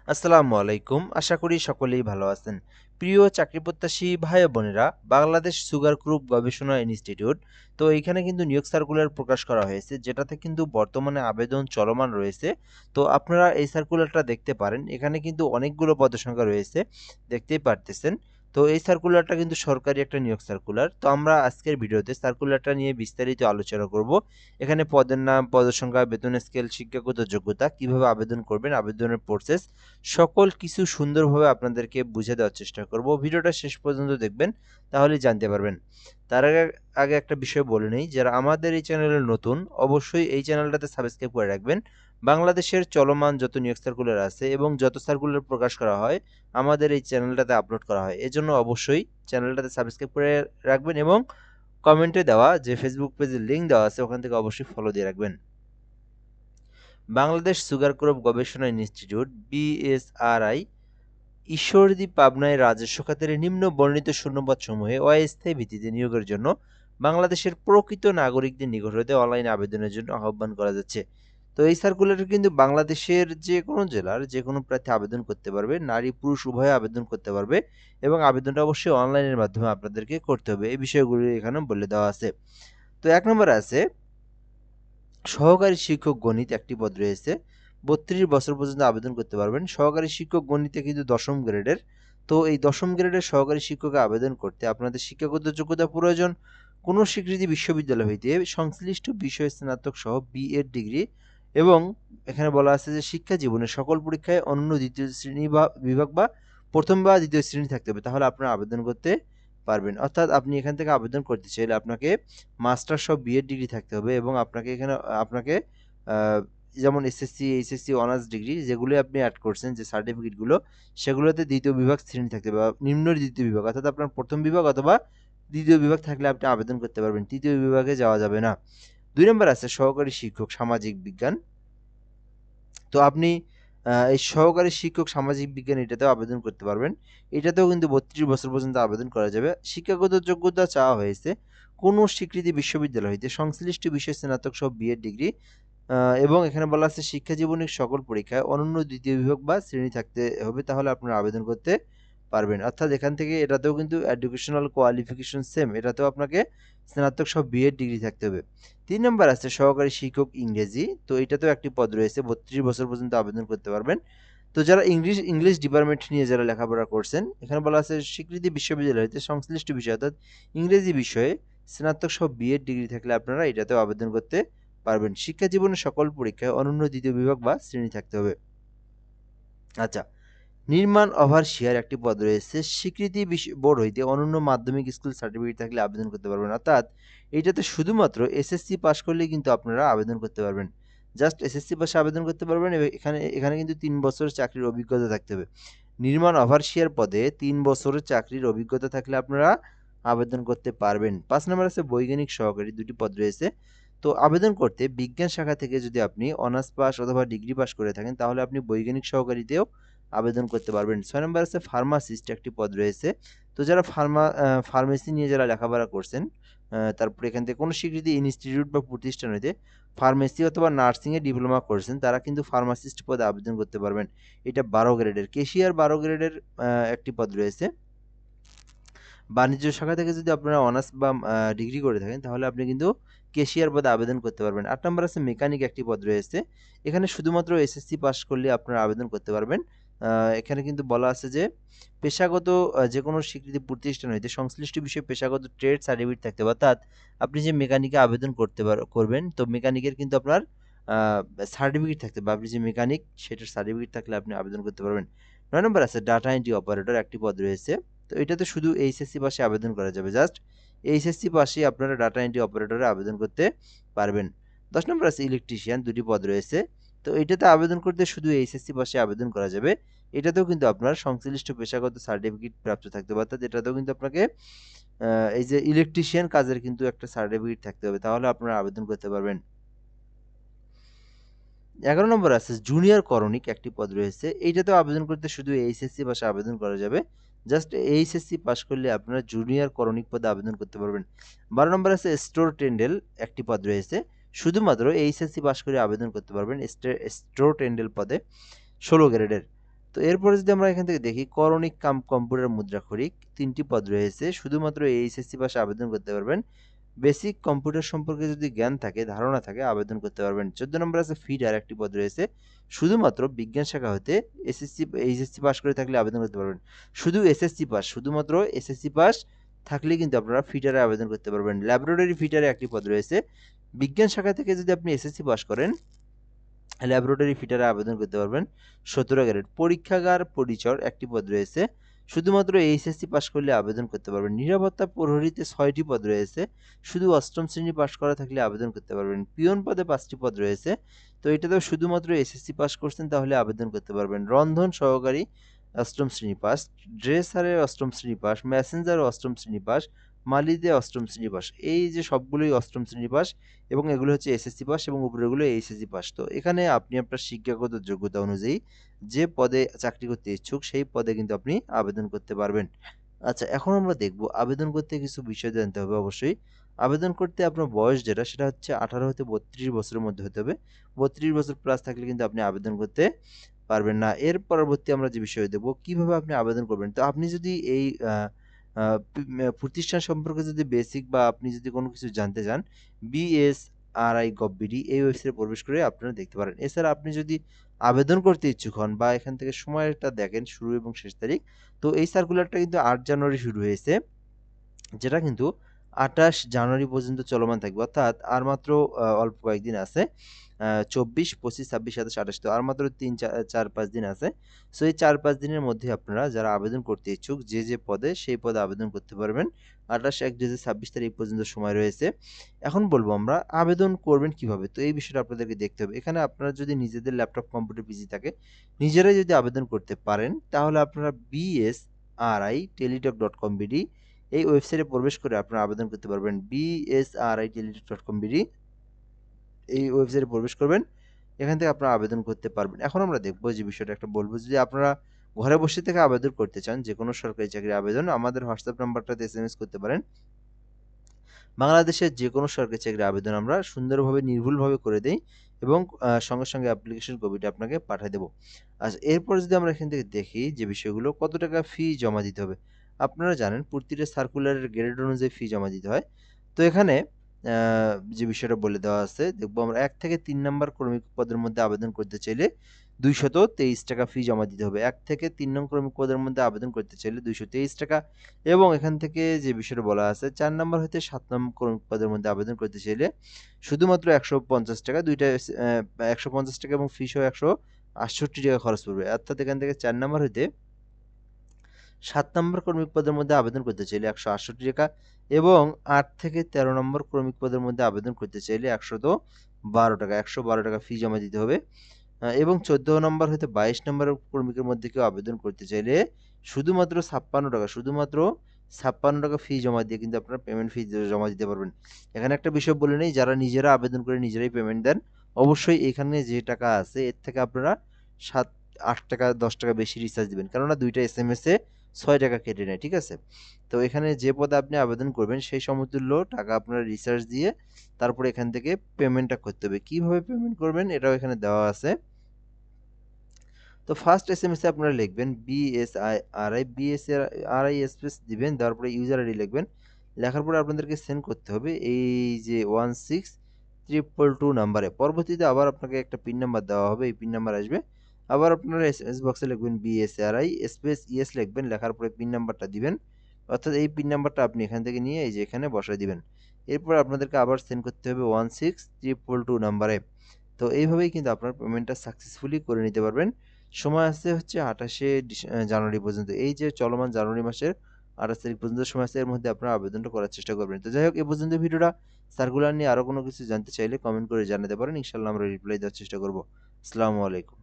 আসসালামু আলাইকুম। আশা করি সকলেই ভালো আছেন। প্রিয় চাকরি প্রত্যাশী ভাই ও বোনেরা, বাংলাদেশ সুগার গ্রুপ গবেষণা ইনস্টিটিউট তো এইখানে কিন্তু নিয়োগ সার্কুলার প্রকাশ করা হয়েছে, যেটাতে কিন্তু বর্তমানে আবেদন চলমান রয়েছে। তো আপনারা এই সার্কুলারটা দেখতে পারেন। এখানে কিন্তু অনেকগুলো পদসংখ্যা রয়েছে, দেখতেই পারতেছেন। তো এই সার্কুলারটা কিন্তু সরকারি একটা নিয়োগ সার্কুলার। তো আমরা আজকের ভিডিওতে সার্কুলারটা নিয়ে বিস্তারিত আলোচনা করব। এখানে পদের নাম, পদের সংখ্যা, বেতন স্কেল, শিক্ষাগত যোগ্যতা, কিভাবে আবেদন করবেন, আবেদনের প্রসেস, সকল কিছু সুন্দরভাবে আপনাদেরকে বুঝিয়ে দেওয়ার চেষ্টা করব। ভিডিওটা শেষ পর্যন্ত দেখবেন, তাহলেই জানতে পারবেন। তার আগে একটা বিষয় বলে নেই, যারা আমাদের এই চ্যানেলে নতুন, অবশ্যই এই চ্যানেলটাতে সাবস্ক্রাইব করে রাখবেন। বাংলাদেশের চলমান যত নিয়োগ সার্কুলার আছে এবং যত সার্কুলার প্রকাশ করা হয়, আমাদের এই চ্যানেলটাতে আপলোড করা হয়। এজন্য অবশ্যই চ্যানেলটাতে সাবস্ক্রাইব করে রাখবেন এবং কমেন্টে দেওয়া যে ফেসবুক পেজের লিঙ্ক দেওয়া আছে, ওখান থেকে অবশ্যই ফলো দিয়ে রাখবেন। বাংলাদেশ সুগার ক্রপ গবেষণা ইনস্টিটিউট বিএসআরআই ঈশ্বরদী পাবনায় রাজস্ব খাতের নিম্ন বর্ণিত শূন্যপদসমূহে অস্থায়ী ভিত্তিতে নিয়োগের জন্য বাংলাদেশের প্রকৃত নাগরিকদের নিকট হতে অনলাইন আবেদনের জন্য আহ্বান করা যাচ্ছে। তো এই সার্কুলারে কিন্তু বাংলাদেশের যে কোনো জেলার যে কোনো প্রার্থী আবেদন করতে পারবে, নারী পুরুষ উভয়ে আবেদন করতে পারবে এবং আবেদনটা অবশ্যই অনলাইনের মাধ্যমে আপনাদেরকে করতে হবে। এই বিষয়গুলি এখানে বলে দেওয়া আছে। তো ১ নম্বরে আছে সহকারী শিক্ষক গণিত, একটি পদ রয়েছে। ৩২ বছর পর্যন্ত আবেদন করতে পারবেন। সহকারী শিক্ষক গণিতে কিন্তু ১ম গ্রেডের। তো এই ১ম গ্রেডের সহকারী শিক্ষকে আবেদন করতে আপনাদের শিক্ষাগত যোগ্যতা প্রয়োজন। কোনো স্বীকৃত বিশ্ববিদ্যালয় হইতে সংশ্লিষ্ট বিষয়ে স্নাতক সহ বিএড ডিগ্রি এবং এখানে বলা আছে যে শিক্ষা জীবনের সকল পরীক্ষায় অনন্য ২য় শ্রেণী বা বিভাগ বা ১ম বা ২য় শ্রেণী থাকতে হবে। তাহলে আপনারা আবেদন করতে পারবেন। অর্থাৎ আপনি এখান থেকে আবেদন করতে চাইলে আপনাকে মাস্টার্স সহ বিএড ডিগ্রি থাকতে হবে এবং আপনাকে যেমন এসএসসি, এইচএসসি, অনার্স ডিগ্রি যেগুলো আপনি অ্যাড করছেন, যে সার্টিফিকেটগুলো, সেগুলোতে ২য় বিভাগ শ্রেণী থাকতে হবে বা নিম্ন ২য় বিভাগ, অর্থাৎ আপনার ১ম বিভাগ অথবা ২য় বিভাগ থাকলে আপনি আবেদন করতে পারবেন। ৩য় বিভাগে যাওয়া যাবে না। ২ নম্বর আছে সহকারী শিক্ষক সামাজিক বিজ্ঞান। তো আপনি এই সহকারী শিক্ষক সামাজিক বিজ্ঞান এটাতেও আবেদন করতে পারবেন। এটাতেও কিন্তু ৩২ বছর পর্যন্ত আবেদন করা যাবে। শিক্ষাগত যোগ্যতা চাওয়া হয়েছে কোনো স্বীকৃতি বিশ্ববিদ্যালয় হইতে সংশ্লিষ্ট বিষয়ে স্নাতক সহ বিএড ডিগ্রি এবং এখানে বলা আছে শিক্ষা জীবনের সকল পরীক্ষায় অনন্য ২য় বিভাগ বা শ্রেণী থাকতে হবে, তাহলে আপনারা আবেদন করতে পারবেন। অর্থাৎ এখান থেকে এটাতেও কিন্তু এডুকেশনাল কোয়ালিফিকেশন সেম, এটাতেও আপনাকে স্নাতক সহ বিএড ডিগ্রি থাকতে হবে। ৩ নম্বর আছে সহকারী শিক্ষক ইংরেজি। তো এটাতেও একটি পদ রয়েছে, ৩২ বছর পর্যন্ত আবেদন করতে পারবেন। তো যারা ইংলিশ ডিপার্টমেন্ট নিয়ে যারা লেখাপড়া করছেন, এখানে বলা আছে স্বীকৃতি বিশ্ববিদ্যালয় হইতে সংশ্লিষ্ট বিষয় অর্থাৎ ইংরেজি বিষয়ে স্নাতক সহ বিএড ডিগ্রি থাকলে আপনারা এটাতেও আবেদন করতে পারবেন। শিক্ষা জীবনের সকল পরীক্ষায় অনন্য ২য় বিভাগ বা শ্রেণী থাকতে হবে। আচ্ছা, নির্মাণ ওভারসিয়ার একটি পদ রয়েছে। স্বীকৃতি বোর্ড হইতে অনন্য মাধ্যমিক স্কুল সার্টিফিকেট থাকলে আবেদন করতে পারবেন। অর্থাৎ এটাতে শুধুমাত্র এসএসসি পাস করলেই কিন্তু আপনারা আবেদন করতে পারবেন। জাস্ট এসএসসি পাশে আবেদন করতে পারবেন এবং এখানে কিন্তু ৩ বছরের চাকরির অভিজ্ঞতা থাকতে হবে। নির্মাণ ওভারসিয়ার পদে ৩ বছরের চাকরির অভিজ্ঞতা থাকলে আপনারা আবেদন করতে পারবেন। ৫ নম্বর আছে বৈজ্ঞানিক সহকারী, ২টি পদ রয়েছে। তো আবেদন করতে বিজ্ঞান শাখা থেকে যদি আপনি অনার্স পাস অথবা ডিগ্রি পাস করে থাকেন, তাহলে আপনি বৈজ্ঞানিক সহকারীতেও আবেদন করতে পারবেন। ৬ নম্বর আছে ফার্মাসিস্ট, একটি পদ রয়েছে। তো যারা ফার্মেসি নিয়ে যারা লেখাপড়া করছেন, তারপরে এখান থেকে কোনো স্বীকৃত ইনস্টিটিউট বা প্রতিষ্ঠান হইতে ফার্মেসি অথবা নার্সিং এ ডিপ্লোমা করছেন, তারা কিন্তু ফার্মাসিস্ট পদে আবেদন করতে পারবেন। এটা ১২ গ্রেডের। ক্যাশিয়ার ১২ গ্রেডের একটি পদ রয়েছে। বাণিজ্য শাখা থেকে যদি আপনারা অনার্স বা ডিগ্রি করে থাকেন, তাহলে আপনি কিন্তু ক্যাশিয়ার পদে আবেদন করতে পারবেন। ৮ নম্বর আছে মেকানিক, একটি পদ রয়েছে। এখানে শুধুমাত্র এসএসসি পাস করলে আপনারা আবেদন করতে পারবেন। আ এখানে কিন্তু বলা আছে যে পেশাগত যেকোনো স্বীকৃতি প্রতিষ্ঠান হইতে সংশ্লিষ্ট বিষয়ে পেশাগত ট্রেড সার্টিফিকেট থাকতে হবে। অর্থাৎ আপনি যে মেকানিকে আবেদন করবেন, তো মেকানিকের কিন্তু আপনার আ সার্টিফিকেট থাকতে হবে। আপনি যে মেকানিক সেটার সার্টিফিকেট থাকলে আপনি আবেদন করতে পারবেন। ৯ নম্বর আছে ডাটা এন্ট্রি অপারেটর, একটি পদ রয়েছে। তো এটাতে শুধু এইচএসসি পাশে আবেদন করা যাবে। জাস্ট এইচএসসি পাশেই আপনারা ডাটা এন্ট্রি অপারেটরে আবেদন করতে পারবেন। ১০ নম্বর আছে ইলেকট্রিশিয়ান, ২টি পদ রয়েছে। তো এটাতে আবেদন করতে শুধু এইচএসসি পাশে আবেদন করা যাবে। এটাতেও কিন্তু আপনার সংশ্লিষ্ট পেশাগত সার্টিফিকেট প্রাপ্ত থাকতে হবে। অর্থাৎ এটাতেও কিন্তু আপনাকে আ এই যে ইলেকট্রিশিয়ান কাজের কিন্তু একটা সার্টিফিকেট থাকতে হবে। তাহলে আপনারা আবেদন করতে পারবেন। ১১ নম্বর আছে জুনিয়র করণিক, একটি পদ রয়েছে। এইটাতেও আবেদন করতে শুধু এইচএসসি পাশে আবেদন করা যাবে। জাস্ট এইচএসসি পাস করলে আপনারা জুনিয়র করণিক পদে আবেদন করতে পারবেন। ১২ নম্বর আছে স্টোর টেন্ডেল, একটি পদ রয়েছে। শুধুমাত্র এইচএসসি পাস করে আবেদন করতে পারবেন স্টোর টেন্ডেল পদে, ১৬ গ্রেডের। তো এরপরে যদি আমরা এখান থেকে দেখি করণিক কাম কম্পিউটার মুদ্রাক্ষরিক 3টি পদ রয়েছে। শুধুমাত্র এইচএসসি পাশে আবেদন করতে পারবেন। বেসিক কম্পিউটার সম্পর্কে যদি জ্ঞান থাকে, ধারণা থাকে, আবেদন করতে পারবেন। 14 নম্বর আছে ফিডার, একটি পদ রয়েছে। শুধুমাত্র বিজ্ঞান শাখা হতে এইচএসসি পাস করে থাকলে আবেদন করতে পারবেন। শুধুমাত্র এসএসসি পাস থাকলে কিন্তু আপনারা ফিডারে আবেদন করতে পারবেন। ল্যাবরেটরি ফিডারে একটি পদ রয়েছে। বিজ্ঞান শাখা থেকে যদি আপনি এসএসসি পাস করেন, ল্যাবরেটরি ফিটারে আবেদন করতে পারবেন। 17 গ্রেড পরীক্ষাগার পরিচর, একটি পদ রয়েছে। শুধুমাত্র এইচএসসি পাস করলে আবেদন করতে পারবেন। নিরাপত্তা প্রহরীতে 6টি পদ রয়েছে। শুধু 8ম শ্রেণী পাস করা থাকলে আবেদন করতে পারবেন। পিয়ন পদে 5টি পদ রয়েছে। তো এটাতেও শুধুমাত্র এসএসসি পাস করছেন তাহলে আবেদন করতে পারবেন। রন্ধন সহকারী 8ম শ্রেণী পাস, ড্রেসারে 8ম শ্রেণী পাস, মেসেঞ্জার 8ম শ্রেণী পাস, মালিতে 8ম শ্রেণী পাস। এই যে সবগুলোই 8ম শ্রেণী পাস এবং এগুলো হচ্ছে এসএসসি পাস এবং উপরেগুলো এইচএসসি পাস। তো এখানে আপনি আপনার শিক্ষাগত যোগ্যতা অনুযায়ী যে পদে চাকরি করতে ইচ্ছুক সেই পদে কিন্তু আপনি আবেদন করতে পারবেন। আচ্ছা, এখন আমরা দেখব আবেদন করতে কিছু বিষয় জানতে হবে অবশ্যই। আবেদন করতে আপনার বয়স যেটা সেটা হচ্ছে 18 হতে 32 বছরের মধ্যে হতে হবে। 32 বছর প্লাস থাকলে কিন্তু আপনি আবেদন করতে পারবেন না। এর পরবর্তী আমরা যে বিষয় দেব, কিভাবে আপনি আবেদন করবেন। তো আপনি যদি এই প্রতিষ্ঠান সম্পর্কে যদি বেসিক বা আপনি যদি কোনো কিছু জানতে চান, BSRI.gov.bd এই ওয়েবসাইটে প্রবেশ করে আপনারা দেখতে পারেন। এছাড়া আপনি যদি আবেদন করতে ইচ্ছুক হন বা এখান থেকে সময়টা দেখেন শুরু এবং শেষ তারিখ, তো এই সার্কুলারটা কিন্তু 8 জানুয়ারি শুরু হয়েছে, যেটা কিন্তু 28 জানুয়ারি পর্যন্ত চলমান থাকবে। অর্থাৎ আর মাত্র অল্প কয়েকদিন আছে। 24, 25, 26, 27, 28, তো আর মাত্র 4-5 দিন আছে। সো এই 4-5 দিনের মধ্যে আপনারা যারা আবেদন করতে ইচ্ছুক যে পদে সেই পদে আবেদন করতে পারবেন। 28/1/2026 তারিখ পর্যন্ত সময় রয়েছে। এখন বলবো আমরা আবেদন করবেন কিভাবে। তো এই বিষয়টা আপনাদেরকে দেখতে হবে। এখানে আপনারা যদি নিজেদের ল্যাপটপ, কম্পিউটার, পিসি থাকে, নিজেরাই যদি আবেদন করতে পারেন তাহলে আপনারা bsri.teletalk.com.bd এই ওয়েবসাইটে প্রবেশ করে আপনারা আবেদন করতে পারবেন। bsri.teletalk.com.bd এই ওয়েবসাইটে প্রবেশ করবেন। এখান থেকে আপনারা আবেদন করতে পারবেন। এখন আমরা দেখব যে বিষয়টা একটা বলব, যদি আপনারা ঘরে বসে থেকে আবেদন করতে চান যেকোনো সরকারি চাকরির আবেদন, আমাদের হোয়াটসঅ্যাপ নাম্বারটাতে এসএমএস করতে পারেন। বাংলাদেশের যেকোনো সরকারি চাকরির আবেদন আমরা সুন্দরভাবে নির্ভুলভাবে করে দেই এবং সঙ্গে সঙ্গে অ্যাপ্লিকেশন কপিটা আপনাকে পাঠিয়ে দেব। আচ্ছা, এরপর যদি আমরা এখান থেকে দেখি যে বিষয়গুলো, কত টাকা ফি জমা দিতে হবে। আপনারা জানেন প্রতিটা সার্কুলারের গ্রেড অনুযায়ী ফি জমা দিতে হয়। তো এখানে যে বিষয়টা বলে দেওয়া আছে দেখবো আমরা, 1 থেকে 3 নম্বর ক্রমিক পদের মধ্যে আবেদন করতে চাইলে 223 টাকা ফি জমা দিতে হবে। 1 থেকে 3 নং ক্রমিক পদের মধ্যে আবেদন করতে চাইলে 223 টাকা, এবং এখান থেকে যে বিষয়টা বলা আছে 4 নম্বর হতে 7 নম্বর ক্রমিক পদের মধ্যে আবেদন করতে চাইলে শুধুমাত্র 150 টাকা, দুইটা 150 টাকা এবং ফি সহ 168 টাকা খরচ পড়বে। অর্থাৎ এখান থেকে 4 নম্বর হতে 7 নম্বর ক্রমিক পদের মধ্যে আবেদন করতে চাইলে 168 টাকা, এবং 8 থেকে 13 নম্বর ক্রমিক পদের মধ্যে আবেদন করতে চাইলে 112 টাকা, 112 টাকা ফি জমা দিতে হবে। এবং 14 নম্বর হতে 22 নম্বর ক্রমিকের মধ্যে কেউ আবেদন করতে চাইলে শুধুমাত্র 56 টাকা ফি জমা দিয়ে কিন্তু আপনারা পেমেন্ট ফি জমা দিতে পারবেন। এখানে একটা বিষয় বলে নেই, যারা নিজেরা আবেদন করে নিজেরাই পেমেন্ট দেন, অবশ্যই এখানে যে টাকা আছে এর থেকে আপনারা 8 টাকা 10 টাকা বেশি রিচার্জ দিবেন, কেননা দুইটা এসএমএস এ 6 টাকা কেটে নেয়, ঠিক আছে। তো এখানে যে পদে আপনি আবেদন করবেন সেই সমতুল্য টাকা আপনারা রিচার্জ দিয়ে তারপরে এখান থেকে পেমেন্টটা করতে হবে। কিভাবে পেমেন্ট করবেন এটাও এখানে দেওয়া আছে। তো ফার্স্ট এসএমএস এ আপনারা লিখবেন বিএসআরআই স্পেস দিবেন, দেওয়ার পরে ইউজার আইডি লিখবেন। লেখার পরে আপনাদেরকে সেন্ড করতে হবে এই যে 16222 নাম্বারে। পরবর্তীতে আবার আপনাকে একটা পিন নাম্বার দেওয়া হবে, এই পিন নাম্বার আসবে। আবার আপনারা এসএমএস বক্সে লিখবেন বিএসআরআই স্পেস ইএস লিখবেন, লেখার পরে পিন নাম্বারটা দিবেন। অর্থাৎ এই পিন নাম্বারটা আপনি এখান থেকে নিয়ে এই যে এখানে বসায় দিবেন। এরপর আপনাদেরকে আবার সেন্ড করতে হবে 16222 নাম্বারে। তো এইভাবেই কিন্তু আপনার পেমেন্টটা সাকসেসফুলি করে নিতে পারবেন। সময় আছে হচ্ছে 28শে জানুয়ারি পর্যন্ত। এই যে চলমান জানুয়ারি মাসের 28 তারিখ পর্যন্ত সময় আছে, এর মধ্যে আপনারা আবেদনটা করার চেষ্টা করবেন। তো যাই হোক, এ পর্যন্ত ভিডিওটা। সার্কুলার নিয়ে আরো কোনো কিছু জানতে চাইলে কমেন্ট করে জানাতে পারেন। ইনশাআল্লাহ আমরা রিপ্লাই দেওয়ার চেষ্টা করব। আসসালামু আলাইকুম।